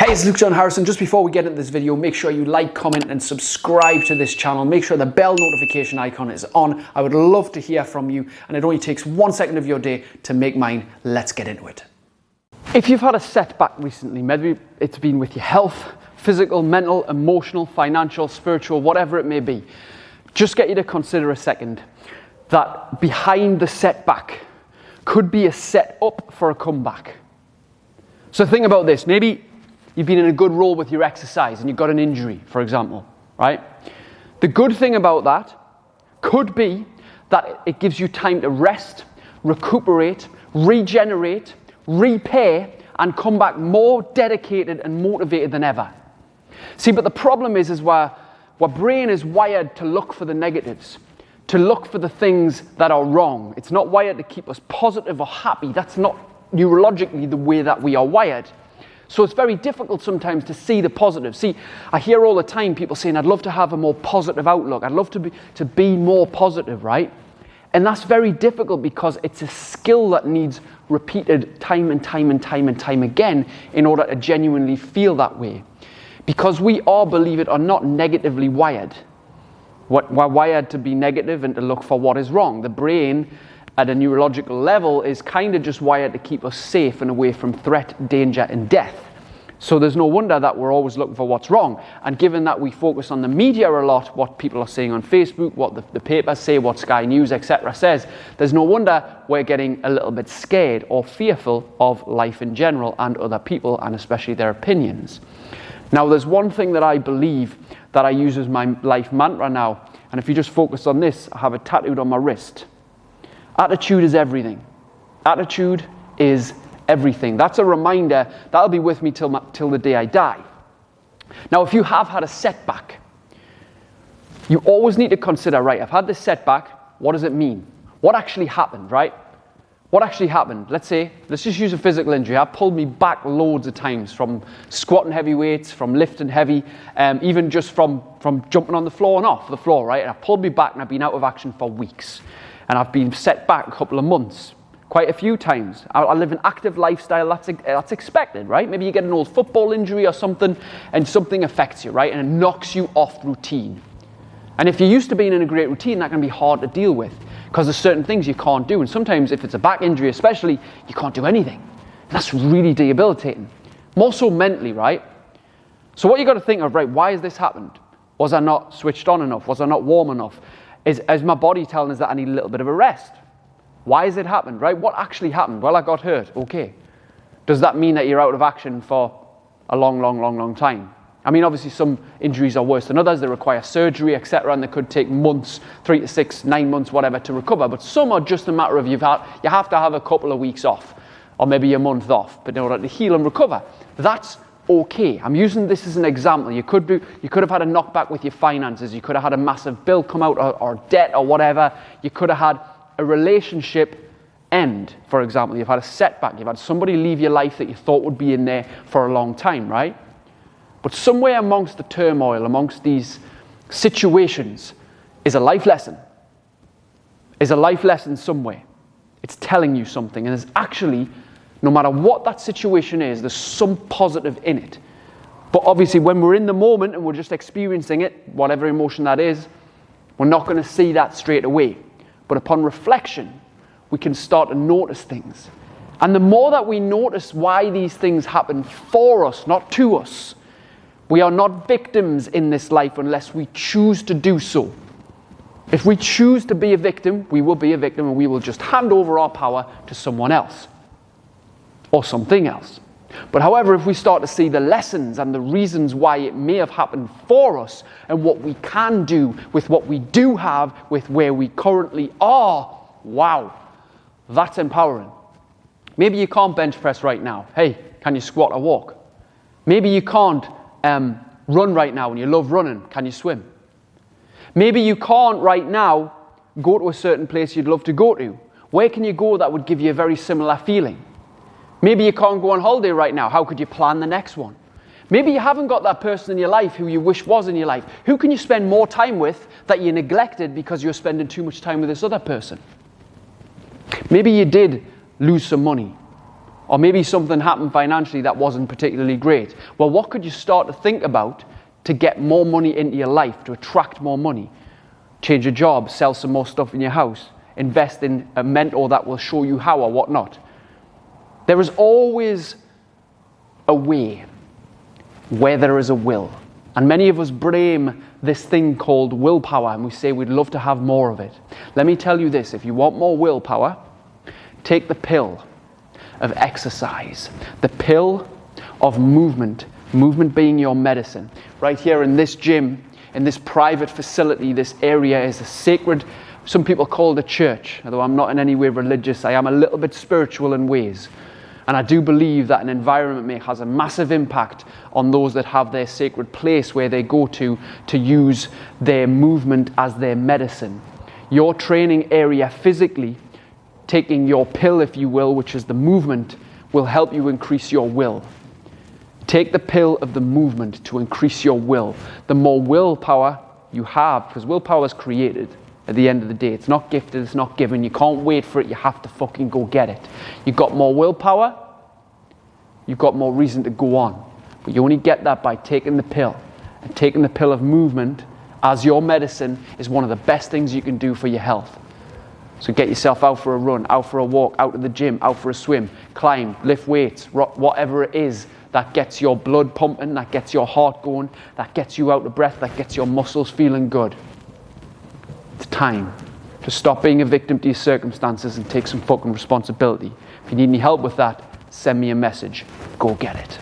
Hey, it's Luke John Harrison. Just before we get into this video, make sure you like, comment and subscribe to this channel. Make sure the bell notification icon is on. I would love to hear from you, and it only takes 1 second of your day to make mine. Let's get into it. If you've had a setback recently, maybe it's been with your health, physical, mental, emotional, financial, spiritual, whatever it may be, just get you to consider a second that behind the setback could be a set-up for a comeback. So think about this. Maybe you've been in a good role with your exercise and you've got an injury, for example, right? The good thing about that could be that it gives you time to rest, recuperate, regenerate, repair, and come back more dedicated and motivated than ever. See, but the problem is our brain is wired to look for the negatives, to look for the things that are wrong. It's not wired to keep us positive or happy. That's not neurologically the way that we are wired. So it's very difficult sometimes to see the positive. See, I hear all the time people saying, I'd love to have a more positive outlook. I'd love to be more positive, right? And that's very difficult because it's a skill that needs repeated time and time and time and time again in order to genuinely feel that way. Because we are, believe it or not, negatively wired. We're wired to be negative and to look for what is wrong. The brain at a neurological level is kind of just wired to keep us safe and away from threat, danger, and death. So there's no wonder that we're always looking for what's wrong. And given that we focus on the media a lot, what people are saying on Facebook, what the papers say, what Sky News, etc. says, there's no wonder we're getting a little bit scared or fearful of life in general and other people, and especially their opinions. Now, there's one thing that I believe that I use as my life mantra now, and if you just focus on this, I have it tattooed on my wrist. Attitude is everything. Attitude is everything. That's a reminder that'll be with me till the day I die. Now, if you have had a setback, you always need to consider, right, I've had this setback, what does it mean? What actually happened, right? What actually happened? Let's just use a physical injury. I've pulled me back loads of times from squatting heavy weights, from lifting heavy, even just from jumping on the floor and off the floor, right? And I've pulled me back and I've been out of action for weeks. And I've been set back a couple of months, quite a few times. I live an active lifestyle, that's expected, right? Maybe you get an old football injury or something, and something affects you, right? And it knocks you off routine. And if you're used to being in a great routine, that can be hard to deal with, because there's certain things you can't do. And sometimes if it's a back injury especially, you can't do anything. That's really debilitating. More so mentally, right? So what you got to think of, right, why has this happened? Was I not switched on enough? Was I not warm enough? Is my body telling us that I need a little bit of a rest? Why has it happened, right? What actually happened? Well, I got hurt. Okay. Does that mean that you're out of action for a long time? I mean, obviously some injuries are worse than others. They require surgery, etc., and they could take months, 3 to 6, 9 months, whatever, to recover. But some are just a matter of you have to have a couple of weeks off, or maybe a month off, but in order to heal and recover. That's okay. I'm using this as an example. You could have had a knockback with your finances. You could have had a massive bill come out, or debt, or whatever. You could have had a relationship end, for example. You've had a setback. You've had somebody leave your life that you thought would be in there for a long time, right? But somewhere amongst the turmoil, amongst these situations, is a life lesson. Is a life lesson somewhere. It's telling you something, and there's actually, no matter what that situation is, there's some positive in it. But obviously when we're in the moment and we're just experiencing it, whatever emotion that is, we're not going to see that straight away. But upon reflection, we can start to notice things. And the more that we notice why these things happen for us, not to us, we are not victims in this life unless we choose to do so. If we choose to be a victim, we will be a victim, and we will just hand over our power to someone else. Or something else. But however, if we start to see the lessons and the reasons why it may have happened for us, and what we can do with what we do have, with where we currently are, wow, that's empowering. Maybe you can't bench press right now. Hey, can you squat or walk? Maybe you can't run right now and you love running. Can you swim? Maybe you can't right now go to a certain place you'd love to go to. Where can you go that would give you a very similar feeling? Maybe you can't go on holiday right now. How could you plan the next one? Maybe you haven't got that person in your life who you wish was in your life. Who can you spend more time with that you neglected because you're spending too much time with this other person? Maybe you did lose some money, Or maybe something happened financially that wasn't particularly great. Well, what could you start to think about to get more money into your life, to attract more money? Change your job, sell some more stuff in your house, invest in a mentor that will show you how or whatnot. There is always a way where there is a will. And many of us blame this thing called willpower and we say we'd love to have more of it. Let me tell you this, if you want more willpower, take the pill of exercise, the pill of movement, movement being your medicine. Right here in this gym, in this private facility, this area is a sacred, some people call it a church, although I'm not in any way religious, I am a little bit spiritual in ways. And I do believe that an environment has a massive impact on those that have their sacred place where they go to use their movement as their medicine. Your training area physically, taking your pill, if you will, which is the movement, will help you increase your will. Take the pill of the movement to increase your will. The more willpower you have, because willpower is created at the end of the day. It's not gifted, it's not given. You can't wait for it, you have to fucking go get it. You've got more willpower, you've got more reason to go on. But you only get that by taking the pill. And taking the pill of movement as your medicine is one of the best things you can do for your health. So get yourself out for a run, out for a walk, out to the gym, out for a swim, climb, lift weights, whatever it is that gets your blood pumping, that gets your heart going, that gets you out of breath, that gets your muscles feeling good. It's time to stop being a victim to your circumstances and take some fucking responsibility. If you need any help with that, send me a message. Go get it.